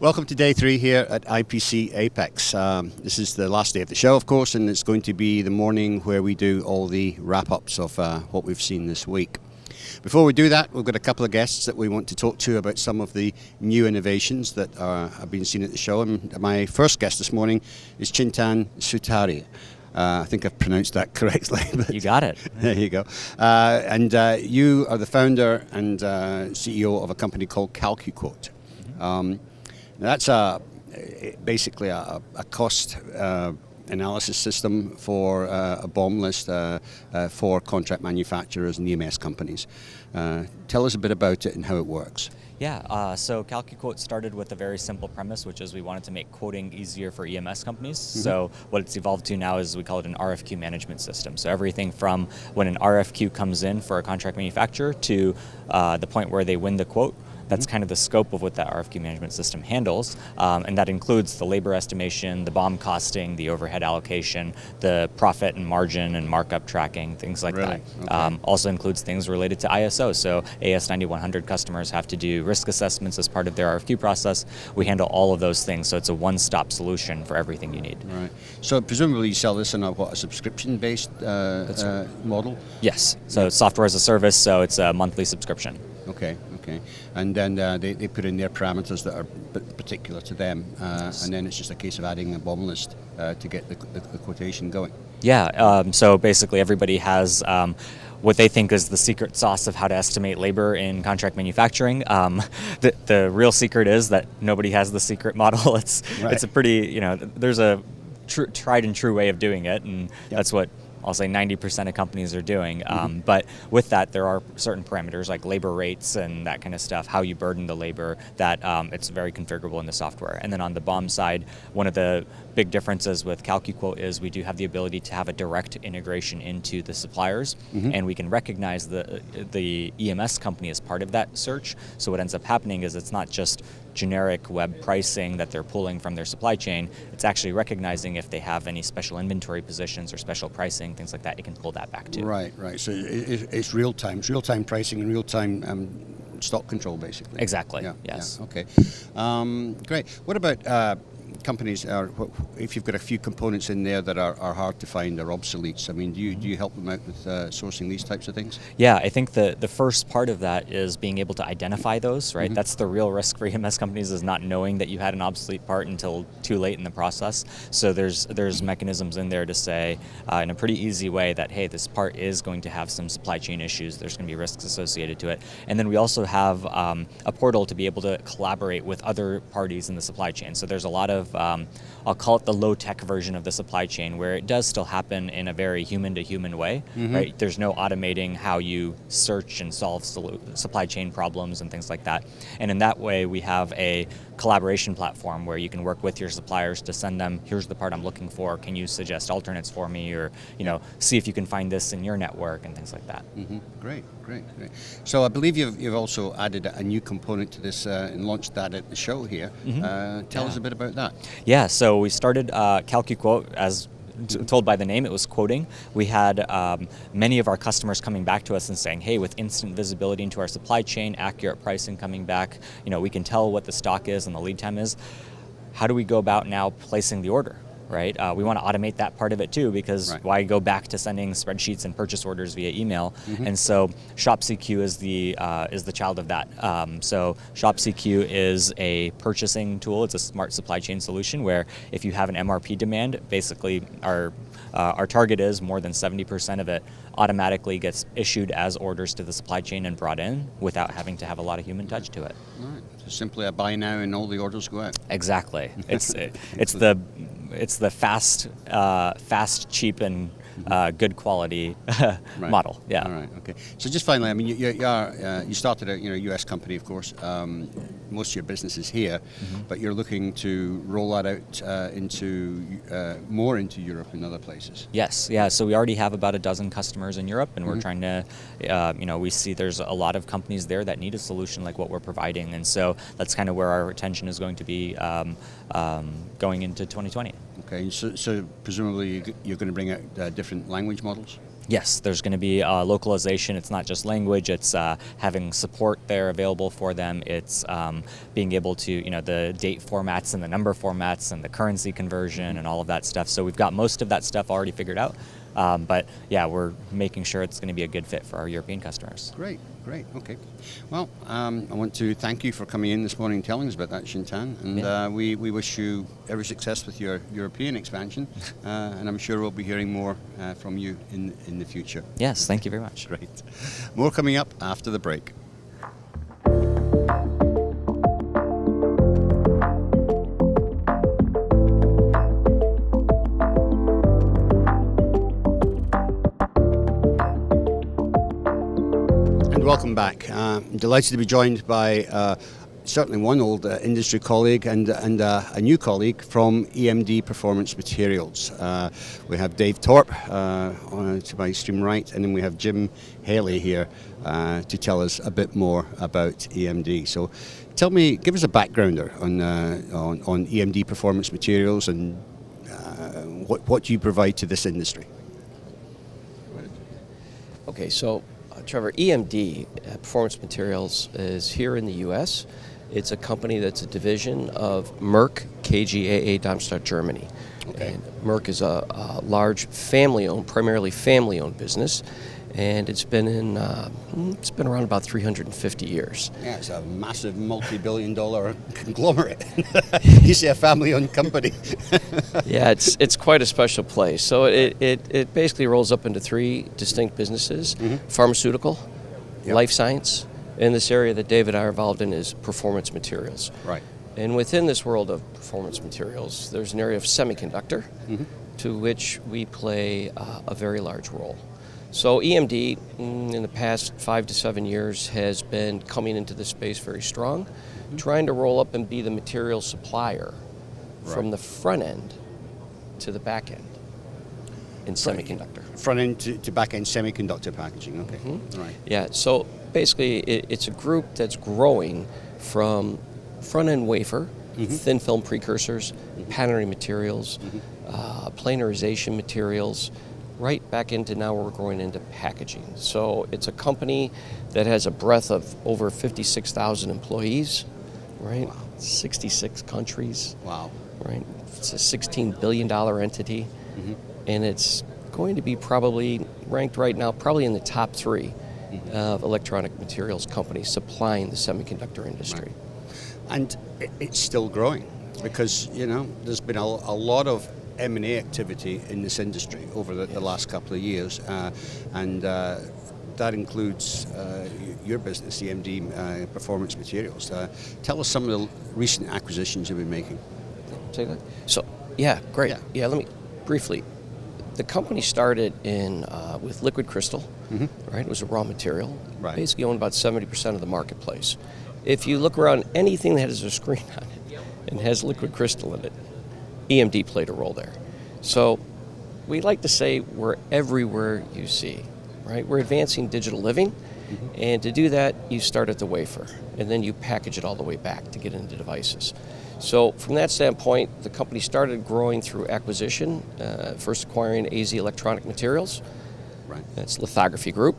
Welcome to day 3 here at IPC Apex. This is the last day of the show, of course, and it's going to be the morning where we do all the wrap-ups of what we've seen this week. Before we do that, we've got a couple of guests that we want to talk to about some of the new innovations that have been seen at the show. And my first guest this morning is Chintan Sutaria. I think I've pronounced that correctly. You got it. There you go. And you are the founder and CEO of a company called CalcuQuote. That's basically a cost analysis system for a BOM list for contract manufacturers and EMS companies. Tell us a bit about it and how it works. Yeah, so CalcuQuote started with a very simple premise, which is we wanted to make quoting easier for EMS companies. So what it's evolved to now is we call it an RFQ management system. So everything from when an RFQ comes in for a contract manufacturer to the point where they win the quote. That's kind of the scope of what that RFQ management system handles, and that includes the labor estimation, the BOM costing, the overhead allocation, the profit and margin and markup tracking, things like that. Okay. Also includes things related to ISO, so AS9100 customers have to do risk assessments as part of their RFQ process. We handle all of those things, so it's a one-stop solution for everything you need. Right. So presumably you sell this in a subscription-based model? Yes, so software as a service, so it's a monthly subscription. Okay. And then they put in their parameters that are particular to them, and then it's just a case of adding a BOM list to get the quotation going. Yeah, so basically everybody has what they think is the secret sauce of how to estimate labor in contract manufacturing. The real secret is that nobody has the secret model. It's a pretty, there's a tried and true way of doing it, and that's what I'll say 90% of companies are doing. But with that, there are certain parameters like labor rates and that kind of stuff, how you burden the labor, that it's very configurable in the software. And then on the BOM side, one of the big differences with CalcuQuote is we do have the ability to have a direct integration into the suppliers, and we can recognize the EMS company as part of that search. So what ends up happening is it's not just generic web pricing that they're pulling from their supply chain. It's actually recognizing if they have any special inventory positions or special pricing, things like that. It can pull that back too. Right. So it's real time. It's real time pricing and real time stock control, basically. Exactly. Yes. Yeah. Okay. Great. What about companies? If you've got a few components in there that are hard to find or obsolete, I mean, do you help them out with sourcing these types of things? Yeah, I think the first part of that is being able to identify those, right? That's the real risk for EMS companies, is not knowing that you had an obsolete part until too late in the process. So there's mechanisms in there to say in a pretty easy way that, hey, this part is going to have some supply chain issues, there's going to be risks associated to it. And then we also have a portal to be able to collaborate with other parties in the supply chain. So there's a lot of I'll call it the low-tech version of the supply chain, where it does still happen in a very human-to-human way, right? There's no automating how you search and solve supply chain problems and things like that. And in that way, we have a collaboration platform where you can work with your suppliers to send them, here's the part I'm looking for, can you suggest alternates for me, or see if you can find this in your network and things like that. Great. So I believe you've also added a new component to this and launched that at the show here. Tell us a bit about that. Yeah, so we started CalcuQuote as told by the name. It was quoting. We had many of our customers coming back to us and saying, hey, with instant visibility into our supply chain, accurate pricing coming back, we can tell what the stock is and the lead time is. How do we go about now placing the order? Right? We want to automate that part of it too, because why go back to sending spreadsheets and purchase orders via email? And so ShopCQ is the child of that. So ShopCQ is a purchasing tool. It's a smart supply chain solution where if you have an MRP demand, basically our target is more than 70% of it automatically gets issued as orders to the supply chain and brought in without having to have a lot of human touch to it. Right. So simply a buy now and all the orders go out. Exactly. It's the fast, cheap, and good quality model. Yeah. All right. Okay. So just finally, I mean, you started a U.S. company, of course. Most of your business is here, but you're looking to roll that out more into Europe and other places. Yes. Yeah. So we already have about a dozen customers in Europe, and we're trying to, we see there's a lot of companies there that need a solution like what we're providing, and so that's kind of where our attention is going to be going into 2020. Okay. So presumably you're going to bring out different language models? Yes, there's going to be localization. It's not just language. It's having support there available for them. It's being able to, the date formats and the number formats and the currency conversion and all of that stuff. So we've got most of that stuff already figured out. But yeah, we're making sure it's going to be a good fit for our European customers. Great. Okay. Well, I want to thank you for coming in this morning and telling us about that, Chintan. And we wish you every success with your European expansion. And I'm sure we'll be hearing more from you in the future. Yes, thank you very much. Great. More coming up after the break. Welcome back. I'm delighted to be joined by certainly one old industry colleague and a new colleague from EMD Performance Materials. We have Dave Thorp to my extreme right, and then we have Jim Haley here to tell us a bit more about EMD. So give us a backgrounder on EMD Performance Materials and what you provide to this industry. Okay, so Trevor, EMD, Performance Materials, is here in the U.S. It's a company that's a division of Merck KGaA Darmstadt, Germany. Okay. And Merck is a large primarily family-owned business, and it's been around about 350 years. Yeah, it's a massive multi-billion-dollar conglomerate. You say a family-owned company. Yeah, it's quite a special place. So it basically rolls up into three distinct businesses: pharmaceutical, life science, and this area that Dave and I are involved in is performance materials. Right. And within this world of performance materials, there's an area of semiconductor, to which we play a very large role. So EMD, in the past 5 to 7 years, has been coming into the space very strong, trying to roll up and be the material supplier from the front end to the back end in semiconductor. Front end to back end semiconductor packaging, okay. Right. Yeah, so basically it's a group that's growing from front end wafer, thin film precursors, patterning materials, planarization materials, right back into now we're growing into packaging. So it's a company that has a breadth of over 56,000 employees, right? Wow. 66 countries. Wow. Right? It's a $16 billion entity, and it's going to be probably ranked right now probably in the top 3 of electronic materials companies supplying the semiconductor industry. Right. And it's still growing because, there's been a lot of M&A activity in this industry over the last couple of years, and that includes your business, EMD Performance Materials. Tell us some of the recent acquisitions you've been making. Say that? So, yeah, great. Yeah, let me briefly. The company started with liquid crystal, right? It was a raw material. Right. Basically owned about 70% of the marketplace. If you look around anything that has a screen on it and has liquid crystal in it, EMD played a role there. So we like to say we're everywhere you see, right? We're advancing digital living, and to do that, you start at the wafer, and then you package it all the way back to get into devices. So from that standpoint, the company started growing through acquisition, first acquiring AZ Electronic Materials. Right. That's lithography group.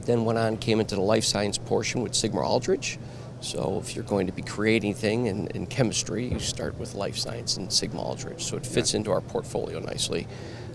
Then came into the life science portion with Sigma Aldrich. So if you're going to be creating anything in chemistry, you start with life science and Sigma Aldrich. So it fits into our portfolio nicely.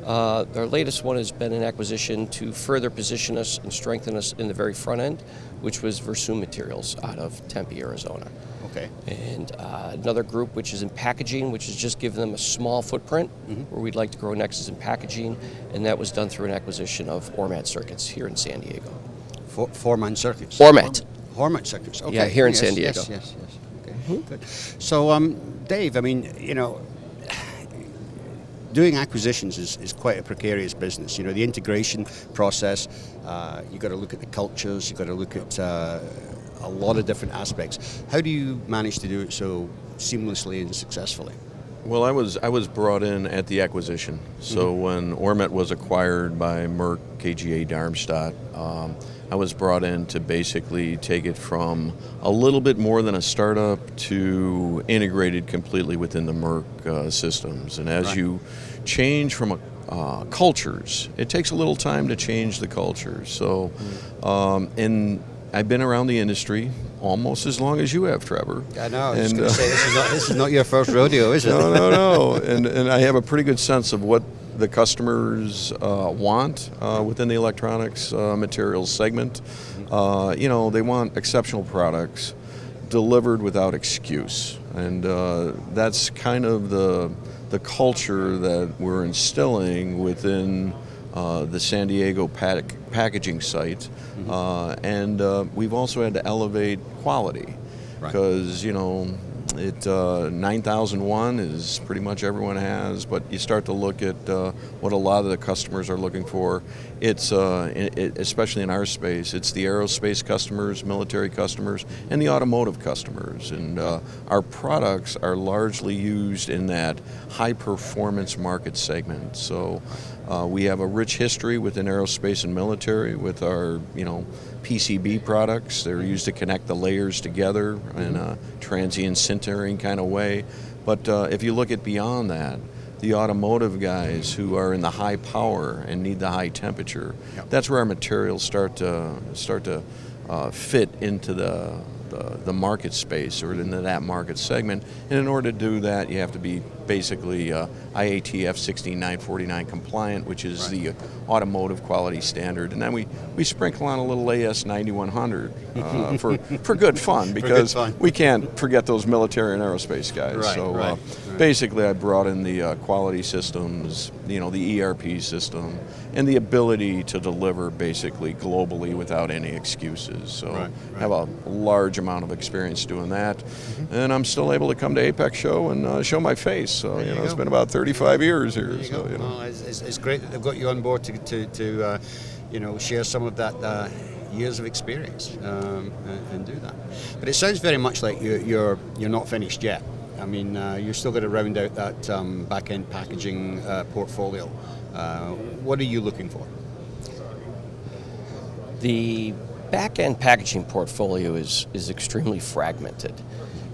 Our latest one has been an acquisition to further position us and strengthen us in the very front end, which was Versum Materials out of Tempe, Arizona. Okay. And another group which is in packaging, which has just given them a small footprint. Where we'd like to grow next is in packaging, and that was done through an acquisition of Ormat Circuits here in San Diego. Four-man circuits. Ormat. Ormat circuits. Okay. Yeah, here in San Diego. Yes. Okay. Good. So, Dave, doing acquisitions is quite a precarious business. The integration process. You got to look at the cultures. You got to look at a lot of different aspects. How do you manage to do it so seamlessly and successfully? Well, I was brought in at the acquisition. So when Ormat was acquired by Merck KGaA Darmstadt, I was brought in to basically take it from a little bit more than a startup to integrated completely within the Merck systems. And as you change from cultures. It takes a little time to change the culture. So, and I've been around the industry almost as long as you have, Trevor. I know. I was going to say, this is not your first rodeo, is it? No. And I have a pretty good sense of what the customers want within the electronics materials segment. They want exceptional products delivered without excuse. And that's kind of the culture that we're instilling within the San Diego packaging site. And we've also had to elevate quality because, 9001 is pretty much everyone has, but you start to look at what a lot of the customers are looking for. It's especially in our space, it's the aerospace customers, military customers, and the automotive customers. And our products are largely used in that high performance market segment. So we have a rich history within aerospace and military with our PCB products. They're used to connect the layers together in a transient sintering kind of way. But if you look at beyond that, the automotive guys who are in the high power and need the high temperature, that's where our materials start to fit into the market space or into that market segment. And in order to do that, you have to be basically IATF 16949 compliant, which is the automotive quality standard. And then we sprinkle on a little AS 9100 for good fun, because we can't forget those military and aerospace guys. Basically I brought in the quality systems, the ERP system, and the ability to deliver basically globally without any excuses. So I have a large amount of experience doing that. And I'm still able to come to Apex Show and show my face. So it's been about 35 years here. Well, it's great that they've got you on board to share some of that years of experience and do that. But it sounds very much like you're not finished yet. I mean, you're still going to round out that back-end packaging portfolio. What are you looking for? The back-end packaging portfolio is extremely fragmented.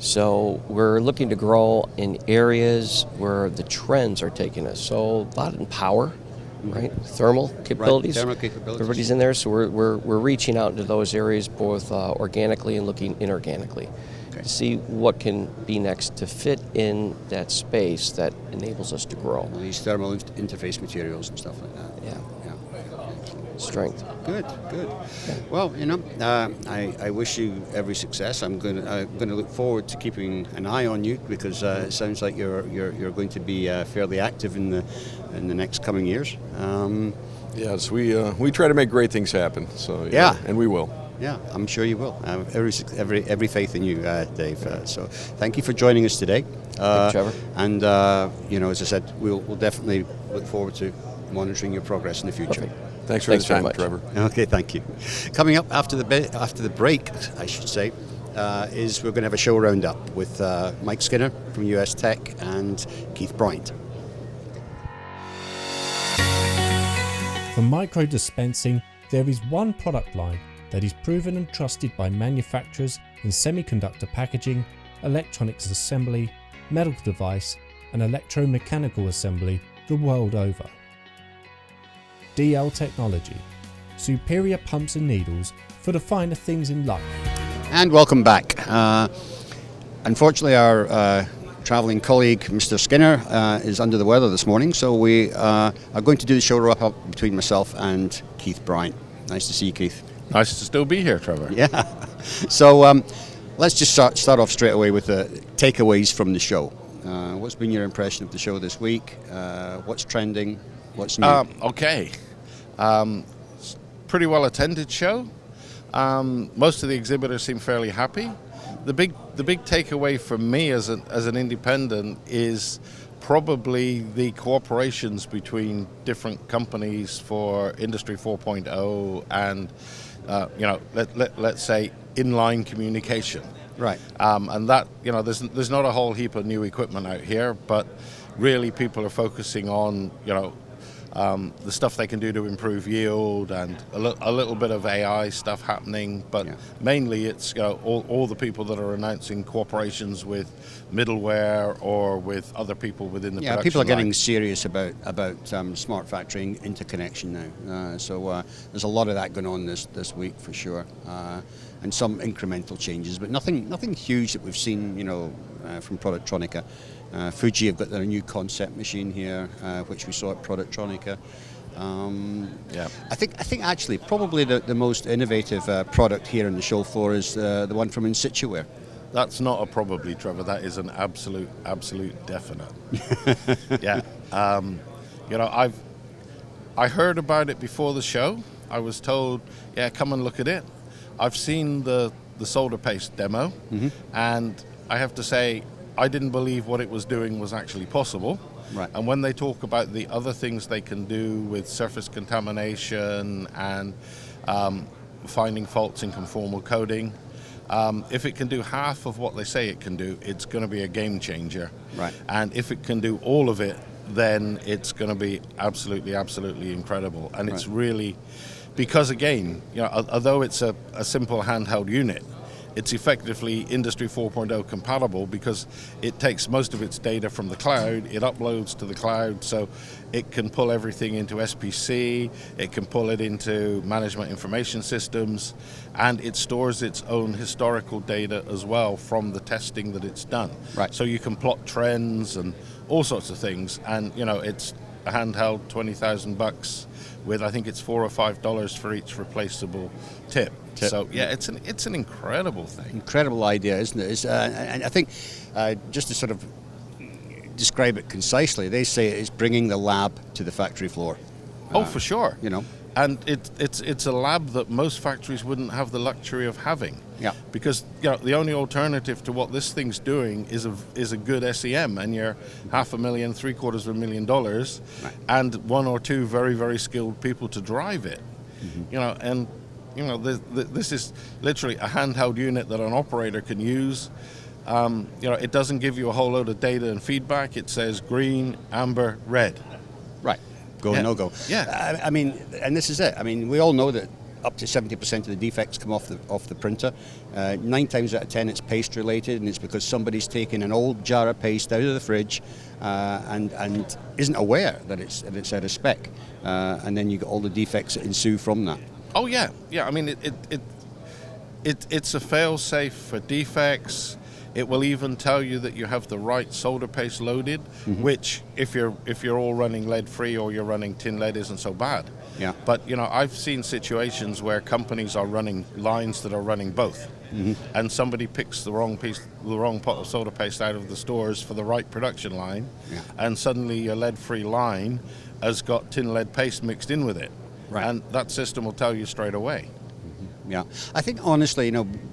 So we're looking to grow in areas where the trends are taking us. So a lot in power, right? Thermal capabilities. Thermal capabilities. Everybody's in there, so we're reaching out into those areas both organically and looking inorganically to see what can be next to fit in that space that enables us to grow. These thermal interface materials and stuff like that. Yeah. Strength. Good. Yeah. Well, I wish you every success. I'm going to look forward to keeping an eye on you, because it sounds like you're going to be fairly active in the next coming years. Yes, we try to make great things happen. So and we will. Yeah, I'm sure you will. I have every faith in you, Dave. So thank you for joining us today. Thank you, Trevor. And as I said, we'll definitely look forward to monitoring your progress in the future. Perfect. Thanks for the time, Trevor. Okay, thank you. Coming up after the break, I should say, is we're going to have a show roundup with Mike Skinner from US Tech and Keith Bryant. For micro dispensing, there is one product line that is proven and trusted by manufacturers in semiconductor packaging, electronics assembly, medical device, and electromechanical assembly the world over. DL Technology, superior pumps and needles for the finer things in life. And welcome back. Unfortunately, our travelling colleague, Mr. Skinner, is under the weather this morning, so we are going to do the show wrap-up between myself and Keith Bryant. Nice to see you, Keith. Nice to still be here, Trevor. Yeah. So let's just start off straight away with the takeaways from the show. What's been your impression of the show this week? What's trending? What's new? Okay. Pretty well attended show. Most of the exhibitors seem fairly happy. The big takeaway for me as an independent is probably the cooperations between different companies for Industry 4.0 and let's say inline communication. Right. And that, there's not a whole heap of new equipment out here, but really people are focusing on, the stuff they can do to improve yield, and a little bit of AI stuff happening. But mainly it's all the people that are announcing cooperations with middleware or with other people within the production people are getting line. serious about smart factory interconnection now. So there's a lot of that going on this week for sure, and some incremental changes, but nothing huge that we've seen, from Productronica. Fuji have got their new concept machine here, which we saw at Productronica. I think actually probably the most innovative product here on the show floor is the one from In Situware. That's not a probably, Trevor. That is an absolute definite. Yeah. I heard about it before the show. I was told, come and look at it. I've seen the solder paste demo, and I have to say, I didn't believe what it was doing was actually possible. Right. And when they talk about the other things they can do with surface contamination and finding faults in conformal coating, if it can do half of what they say it can do, it's going to be a game changer. Right. And if it can do all of it, then it's going to be absolutely incredible. And it's really, because again, although it's a simple handheld unit, it's effectively Industry 4.0 compatible because it takes most of its data from the cloud, it uploads to the cloud, so it can pull everything into SPC, it can pull it into management information systems, and it stores its own historical data as well from the testing that it's done. Right. So you can plot trends and all sorts of things, and it's a handheld, $20,000 with, I think it's $4 or $5 for each replaceable tip. So it's an incredible thing. Incredible idea, isn't it? And I think just to sort of describe it concisely, they say it's bringing the lab to the factory floor. For sure. And it's a lab that most factories wouldn't have the luxury of having. Yeah. Because the only alternative to what this thing's doing is a good SEM, and you're $500,000, $750,000, right, and one or two very, very skilled people to drive it. This is literally a handheld unit that an operator can use. It doesn't give you a whole load of data and feedback. It says green, amber, red. Right. Go, no go. Yeah. And this is it. We all know that up to 70% of the defects come off the printer. 9 times out of 10 it's paste related, and it's because somebody's taken an old jar of paste out of the fridge and isn't aware that it's out of spec. And then you get all the defects that ensue from that. Oh yeah. It's a fail-safe for defects. It will even tell you that you have the right solder paste loaded, which if you're all running lead-free or you're running tin lead isn't so bad. Yeah. But I've seen situations where companies are running lines that are running both, and somebody picks the wrong pot of solder paste out of the stores for the right production line, and suddenly your lead-free line has got tin lead paste mixed in with it. Right. And that system will tell you straight away. Yeah, I think honestly,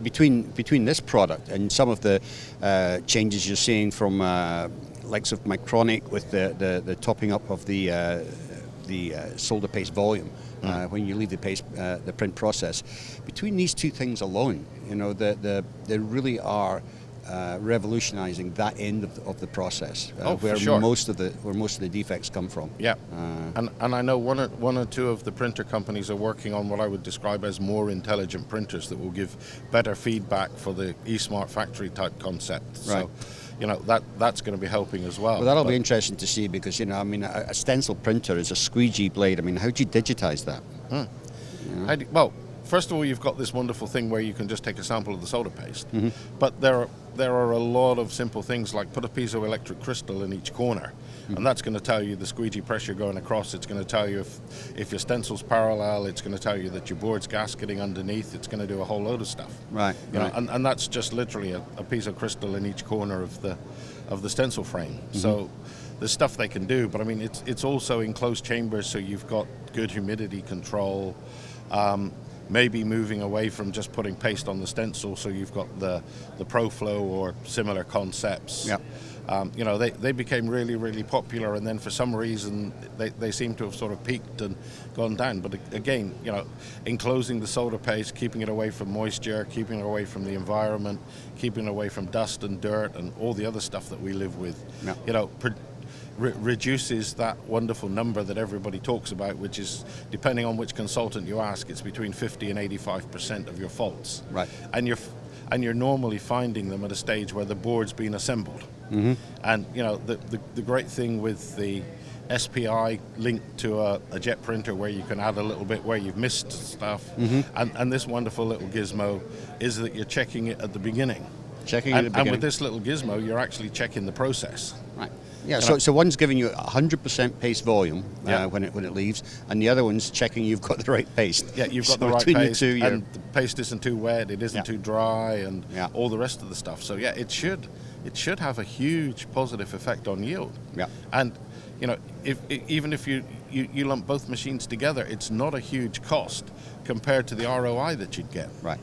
between this product and some of the changes you're seeing from likes of Micronic with the topping up of the solder paste volume when you leave the print process, between these two things alone, they really are revolutionizing that end of the process, where sure. most of the defects come from. Yeah, and I know one or two of the printer companies are working on what I would describe as more intelligent printers that will give better feedback for the eSmart Factory type concept. Right. So that's going to be helping as well. Well, that'll be interesting to see because a stencil printer is a squeegee blade. How do you digitize that? Well, first of all, you've got this wonderful thing where you can just take a sample of the solder paste, but there are a lot of simple things like put a piezoelectric crystal in each corner, and that's going to tell you the squeegee pressure going across. It's going to tell you if your stencil's parallel. It's going to tell you that your board's gasketing underneath. It's going to do a whole load of stuff. Right. And that's just literally a piezo crystal in each corner of the stencil frame. So there's stuff they can do, but it's also in closed chambers, so you've got good humidity control. Maybe moving away from just putting paste on the stencil, so you've got the ProFlow or similar concepts. Yeah. They became really, really popular, and then for some reason they seem to have sort of peaked and gone down. But again, enclosing the solder paste, keeping it away from moisture, keeping it away from the environment, keeping it away from dust and dirt and all the other stuff that we live with. Yeah. reduces that wonderful number that everybody talks about, which is, depending on which consultant you ask, it's between 50 and 85% of your faults. Right. And you're normally finding them at a stage where the board's been assembled. Mm-hmm. And the great thing with the SPI linked to a jet printer, where you can add a little bit where you've missed stuff, and this wonderful little gizmo is that you're checking it at the beginning. And with this little gizmo, you're actually checking the process. Right. Yeah. So one's giving you 100% paste volume when it leaves, and the other one's checking you've got the right paste. Yeah, you've got the right paste, and the paste isn't too wet, it isn't too dry, and all the rest of the stuff. So it should have a huge positive effect on yield. Yeah. And even if you lump both machines together, it's not a huge cost compared to the ROI that you'd get. Right.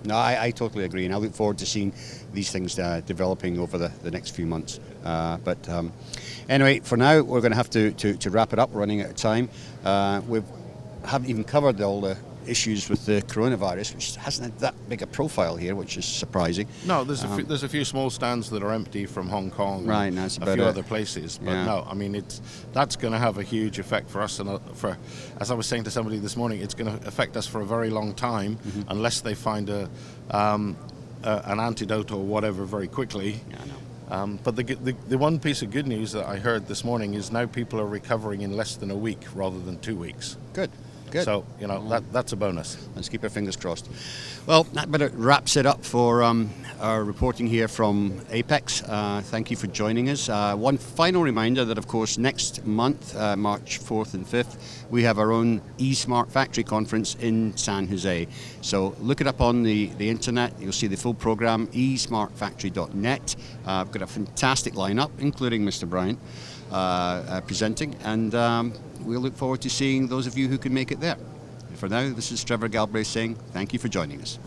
No, I totally agree, and I look forward to seeing these things developing over the next few months. But anyway, for now, we're going to have to wrap it up. We're running out of time. We haven't even covered all the issues with the coronavirus, which hasn't had that big a profile here, which is surprising. No, there's a few small stands that are empty from Hong Kong, right? That's a few other places, but no, I mean that's going to have a huge effect for us, and as I was saying to somebody this morning, it's going to affect us for a very long time unless they find an antidote or whatever very quickly. Yeah, I know. But the one piece of good news that I heard this morning is now people are recovering in less than a week rather than 2 weeks. Good. So, that's a bonus. Let's keep our fingers crossed. Well, that about wraps it up for our reporting here from Apex. Thank you for joining us. One final reminder that, of course, next month, March 4th and 5th, we have our own eSmart Factory Conference in San Jose. So look it up on the internet. You'll see the full program, esmartfactory.net. We've got a fantastic lineup, including Mr. Bryant presenting, and we'll look forward to seeing those of you who can make it there. For now, this is Trevor Galbraith saying thank you for joining us.